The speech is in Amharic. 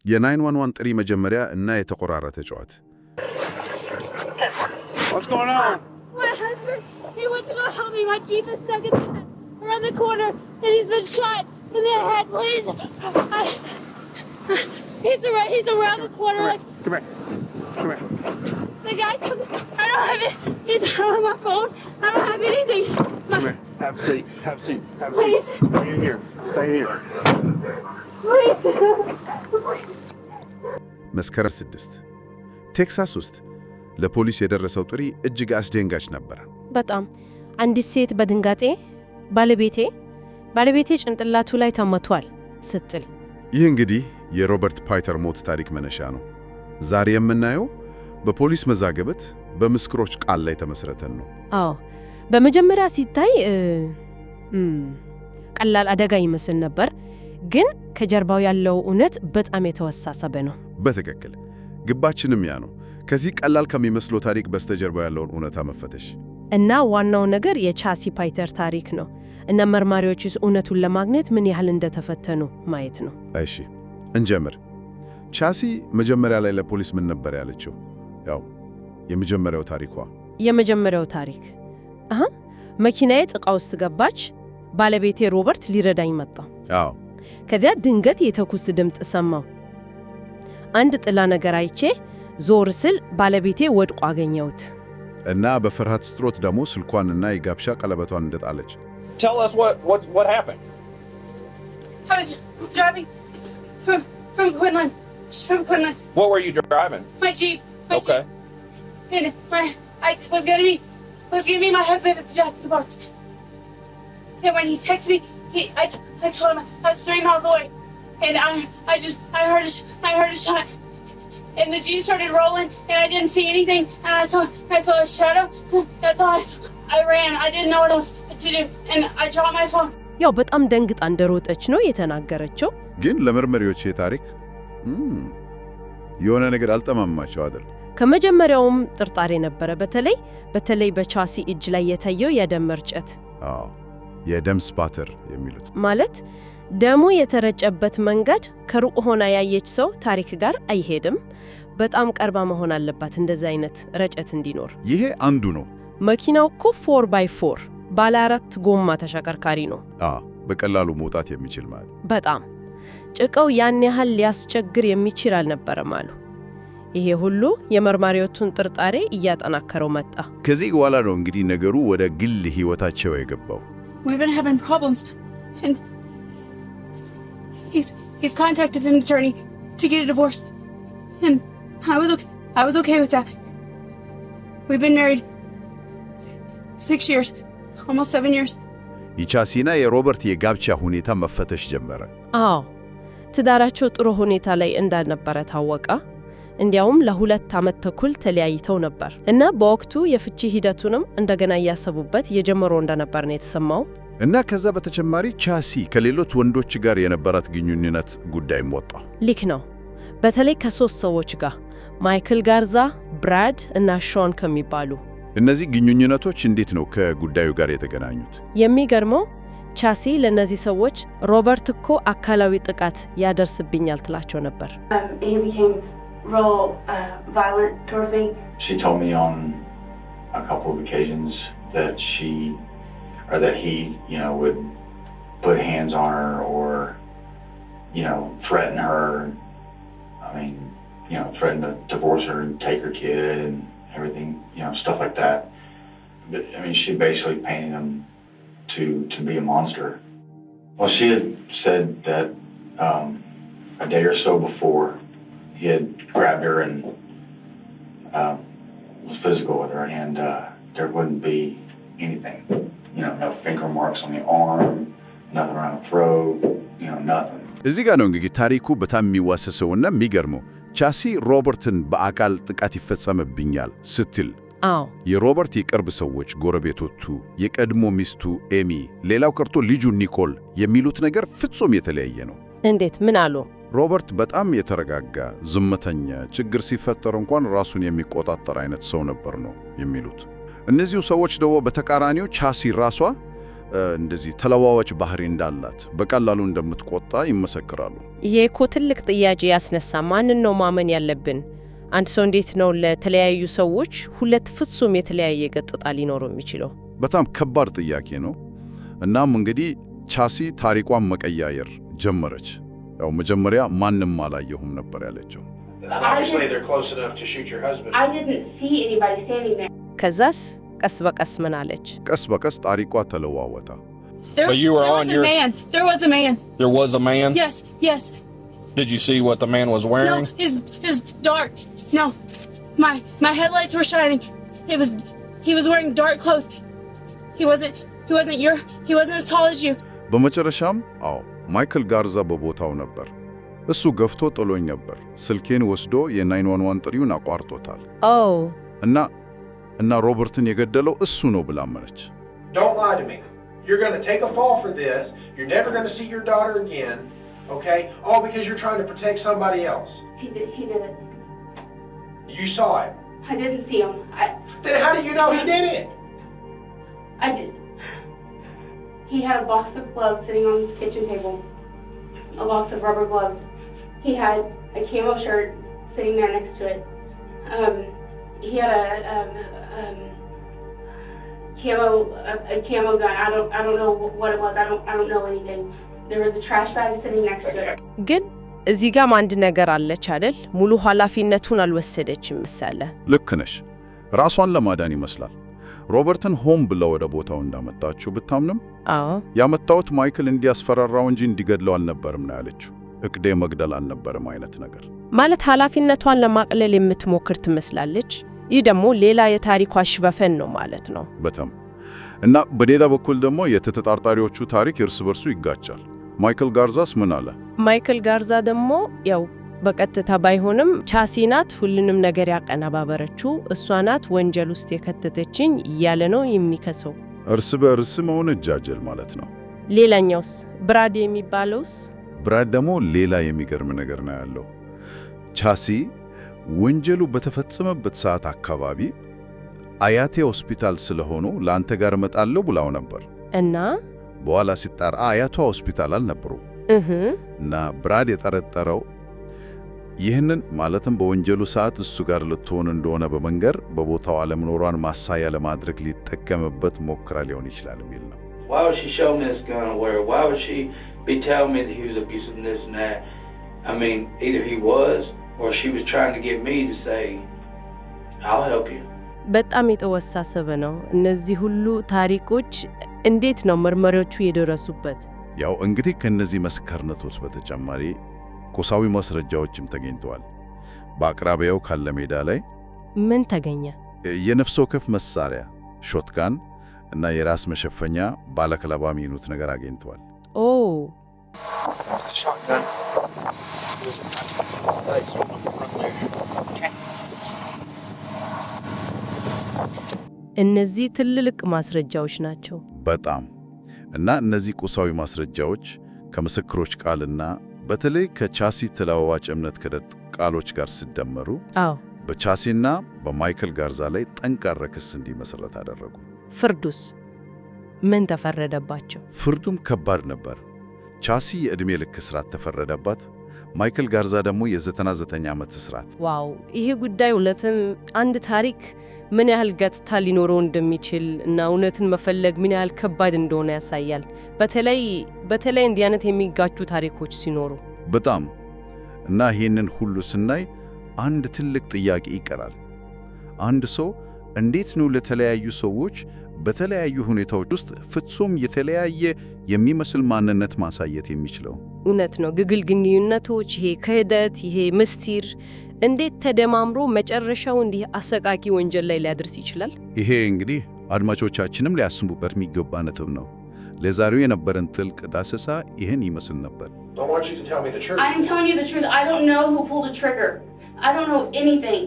የ911 ጥሪ መጀመሪያ እና የተቆራረጠ ጨዋታ። What's going on? My husband, he went to go help me. My Jeep is stuck around the corner, and he's been shot in the head. Please, he's around the corner. Come here. Come here. The guy took. I don't have it. He's on my phone. I don't have anything. Come here. Have a seat. Have a seat. Have a Please. seat. Stay in here. Stay here. Please. መስከረም 6 ቴክሳስ ውስጥ ለፖሊስ የደረሰው ጥሪ እጅግ አስደንጋጭ ነበር። በጣም አንዲት ሴት በድንጋጤ ባለቤቴ ጭንቅላቱ ላይ ተመቷል ስትል። ይህ እንግዲህ የሮበርት ፓይተር ሞት ታሪክ መነሻ ነው። ዛሬ የምናየው በፖሊስ መዛግብት በምስክሮች ቃል ላይ ተመስርተን ነው። አዎ በመጀመሪያ ሲታይ ቀላል አደጋ ይመስል ነበር፣ ግን ከጀርባው ያለው እውነት በጣም የተወሳሰበ ነው። በትክክል ግባችንም ያ ነው። ከዚህ ቀላል ከሚመስለው ታሪክ በስተጀርባው ያለውን እውነታ መፈተሽ እና ዋናው ነገር የቻሲ ፓይተር ታሪክ ነው እና መርማሪዎችስ እውነቱን ለማግኘት ምን ያህል እንደተፈተኑ ማየት ነው። እሺ እንጀምር። ቻሲ መጀመሪያ ላይ ለፖሊስ ምን ነበር ያለችው? ያው የመጀመሪያው ታሪክ መኪናዬ ጭቃ ውስጥ ገባች፣ ባለቤቴ ሮበርት ሊረዳኝ መጣ። አዎ ከዚያ ድንገት የተኩስ ድምፅ ሰማሁ። አንድ ጥላ ነገር አይቼ ዞር ስል ባለቤቴ ወድቆ አገኘሁት እና በፍርሃት ስትሮት ደግሞ ስልኳንና የጋብቻ ቀለበቷን እንደጣለች። Tell us what happened. I was driving from Quinlan. What were you driving? My Jeep. Okay. And I was gonna be my husband at the Jackson box. And when he texted me, I told him I was 3 miles away, and I heard a shot, and the Jeep started rolling, and I didn't see anything, and I saw a shadow. That's all I saw. I ran. I didn't know what else to do, and I dropped my phone. ያው በጣም ደንግጣ እንደሮጠች ነው የተናገረችው። ግን ለመርማሪዎች የታሪክ የሆነ ነገር አልተማማቸው አይደል? ከመጀመሪያውም ጥርጣሬ ነበረ፣ በተለይ በቻሲ እጅ ላይ የታየው የደም መርጨት። አዎ የደም ስፓተር የሚሉት ማለት ደሙ የተረጨበት መንገድ ከሩቅ ሆና ያየች ሰው ታሪክ ጋር አይሄድም። በጣም ቀርባ መሆን አለባት እንደዚህ አይነት ረጨት እንዲኖር። ይሄ አንዱ ነው። መኪናው እኮ 4x4 ባለ 4 ጎማ ተሽከርካሪ ነው። በቀላሉ መውጣት የሚችል ማለት። በጣም ጭቃው ያን ያህል ሊያስቸግር የሚችል አልነበረም አሉ። ይሄ ሁሉ የመርማሪዎቹን ጥርጣሬ እያጠናከረው መጣ። ከዚህ በኋላ ነው እንግዲህ ነገሩ ወደ ግል ህይወታቸው የገባው። We've been having problems, and he's contacted an attorney to get a divorce, and I was okay with that. We've been married 6 years, almost 7 years. የቻሲና የሮበርት የጋብቻ ሁኔታ መፈተሽ ጀመረ። አዎ ትዳራቸው ጥሩ ሁኔታ ላይ እንዳልነበረ ታወቀ። እንዲያውም ለ2 ዓመት ተኩል ተለያይተው ነበር እና በወቅቱ የፍቺ ሂደቱንም እንደገና ያሰቡበት የጀመረው እንደነበር ነው የተሰማው። እና ከዛ በተጨማሪ ቻሲ ከሌሎች ወንዶች ጋር የነበራት ግንኙነት ጉዳይም ወጣ። ልክ ነው። በተለይ ከ3 ሰዎች ጋር ማይክል ጋርዛ፣ ብራድ እና ሾን ከሚባሉ። እነዚህ ግንኙነቶች እንዴት ነው ከጉዳዩ ጋር የተገናኙት? የሚገርመው ቻሲ ለነዚህ ሰዎች ሮበርት እኮ አካላዊ ጥቃት ያደርስብኛል ትላቸው ነበር። He became real violent towards me. She told me on a couple of occasions that he, would put hands on her or, threaten her. I mean, threaten to divorce her and take her kid and everything, stuff like that. But, I mean, she basically painted him to be a monster. Well, she had said that a day or so before, he had grabbed her and was physical with her, and there wouldn't be anything. No finger marks on the arm, nothing around the throat, nothing. እዚህ ጋር ነው እንግዲህ ታሪኩ በጣም የሚዋሰሰውና የሚገርመው። ቻሲ ሮበርትን በአካል ጥቃት ይፈጸምብኛል ስትል የሮበርት የቅርብ ሰዎች፣ ጎረቤቶቹ፣ የቀድሞ ሚስቱ ኤሚ፣ ሌላው ቀርቶ ልጁ ኒኮል የሚሉት ነገር ፍጹም የተለያየ ነው። እንዴት? ምን አሉ? ሮበርት በጣም የተረጋጋ፣ ዝምተኛ፣ ችግር ሲፈጠር እንኳን ራሱን የሚቆጣጠር አይነት ሰው ነበር ነው የሚሉት። እነዚሁ ሰዎች ደግሞ በተቃራኒው ቻሲ ራሷ እንደዚህ ተለዋዋጭ ባህሪ እንዳላት በቀላሉ እንደምትቆጣ ይመሰክራሉ። ይሄ እኮ ትልቅ ጥያቄ ያስነሳ። ማንን ነው ማመን ያለብን? አንድ ሰው እንዴት ነው ለተለያዩ ሰዎች ሁለት ፍጹም የተለያየ ገጽታ ሊኖረው የሚችለው? በጣም ከባድ ጥያቄ ነው። እናም እንግዲህ ቻሲ ታሪኳን መቀያየር ጀመረች። ያው መጀመሪያ ማንም አላየሁም ነበር ያለችው። Obviously, they're close enough to shoot your husband. I didn't see anybody standing there. ከዛስ ቀስ በቀስ ምን አለች? ቀስ በቀስ ታሪኳ ተለዋወጠ። But you were on your... There was a man. There was a man? Yes, yes. Did you see what the man was wearing? No, his dark. No, my headlights were shining. He was wearing dark clothes. He wasn't as tall as you. በመጨረሻም አዎ ማይክል ጋርዛ በቦታው ነበር። እሱ ገፍቶ ጥሎኝ ነበር። ስልኬን ወስዶ የ911 ጥሪውን አቋርጦታል። እና ሮበርትን የገደለው እሱ ነው ብላ አመነች። Don't lie to me. You're going to take a fall for this. You're never going to see your daughter again. Okay? All because you're trying to protect somebody else. He did it. You saw it. I didn't see him. Then how do you know he did it? I did. He had a box of gloves sitting on his kitchen table. A box of rubber gloves. He had a camo shirt sitting there next to it. He had a camo gun. I don't know what it was. I don't know anything. There was a trash bag sitting next to it. ግን እዚህ ጋር አንድ ነገር አለች አይደል? ሙሉ ኃላፊነቱን አልወሰደችም መሰለ። ልክ ነሽ። ራሷን ለማዳን ይመስላል ሮበርትን ሆም ብለው ወደ ቦታው እንዳመጣችው ብታምንም፣ ያመጣሁት ማይክል እንዲያስፈራራው እንጂ እንዲገድለው አልነበረም ነው ያለችው። እቅዴ መግደል አልነበረም አይነት ነገር ማለት ኃላፊነቷን ለማቅለል የምትሞክር ትመስላለች። ይህ ደግሞ ሌላ የታሪኳ ሽበፈን ነው ማለት ነው። በጣም እና በሌላ በኩል ደግሞ የተጠርጣሪዎቹ ታሪክ እርስ በርሱ ይጋጫል። ማይክል ጋርዛስ ምን አለ? ማይክል ጋርዛ ደግሞ ያው በቀጥታ ባይሆንም ቻሲ ናት ሁሉንም ነገር ያቀነባበረችው፣ እሷ ናት ወንጀል ውስጥ የከተተችኝ እያለ ነው የሚከሰው። እርስ በርስ መሆን እጃጀል ማለት ነው። ሌላኛውስ ብራድ የሚባለውስ? ብራድ ደግሞ ሌላ የሚገርም ነገር ነው ያለው። ቻሲ ወንጀሉ በተፈጸመበት ሰዓት አካባቢ አያቴ ሆስፒታል ስለሆኑ ለአንተ ጋር እመጣለሁ ብላው ነበር እና በኋላ ሲጣራ አያቷ ሆስፒታል አልነበሩም። እና ብራድ የጠረጠረው ይህንን ማለትም በወንጀሉ ሰዓት እሱ ጋር ልትሆን እንደሆነ በመንገር በቦታው አለመኖሯን ማሳያ ለማድረግ ሊጠቀምበት ሞክራ ሊሆን ይችላል የሚል ነው። Why would she show me this gun or where? Why would she be telling me that he was abusive and this and that? I mean, either he was or she was trying to get me to say, I'll help you. በጣም የተወሳሰበ ነው። እነዚህ ሁሉ ታሪኮች እንዴት ነው መርማሪዎቹ የደረሱበት? ያው እንግዲህ ከነዚህ መስከርነቶች በተጨማሪ ቁሳዊ ማስረጃዎችም ተገኝተዋል። በአቅራቢያው ካለ ሜዳ ላይ ምን ተገኘ? የነፍስ ወከፍ መሳሪያ፣ ሾትጋን እና የራስ መሸፈኛ ባለከለባ የሚሉት ነገር አገኝተዋል። እነዚህ ትልልቅ ማስረጃዎች ናቸው። በጣም እና እነዚህ ቁሳዊ ማስረጃዎች ከምስክሮች ቃልና በተለይ ከቻሲ ተለዋዋጭ እምነት ከደጥ ቃሎች ጋር ሲደመሩ በቻሲና በማይክል ጋርዛ ላይ ጠንካራ ክስ እንዲመሰረት አደረጉ። ፍርዱስ ምን ተፈረደባቸው? ፍርዱም ከባድ ነበር። ቻሲ የዕድሜ ልክ እስራት ተፈረደባት። ማይክል ጋርዛ ደግሞ የ99 ዓመት እስራት። ዋው! ይሄ ጉዳይ እውነትም አንድ ታሪክ ምን ያህል ገጽታ ሊኖረው እንደሚችል እና እውነትን መፈለግ ምን ያህል ከባድ እንደሆነ ያሳያል። በተለይ እንዲህ አይነት የሚጋጩ ታሪኮች ሲኖሩ በጣም እና ይህንን ሁሉ ስናይ አንድ ትልቅ ጥያቄ ይቀራል። አንድ ሰው እንዴት ነው ለተለያዩ ሰዎች በተለያዩ ሁኔታዎች ውስጥ ፍጹም የተለያየ የሚመስል ማንነት ማሳየት የሚችለው? እውነት ነው። ግግል ግንኙነቶች፣ ይሄ ክህደት፣ ይሄ ምስጢር እንዴት ተደማምሮ መጨረሻው እንዲህ አሰቃቂ ወንጀል ላይ ሊያደርስ ይችላል? ይሄ እንግዲህ አድማጮቻችንም ሊያስቡበት የሚገባ ነጥብ ነው። ለዛሬው የነበረን ጥልቅ ዳሰሳ ይህን ይመስል ነበር። Don't want you to tell me the truth. I'm telling you the truth. I don't know who pulled the trigger. I don't know anything.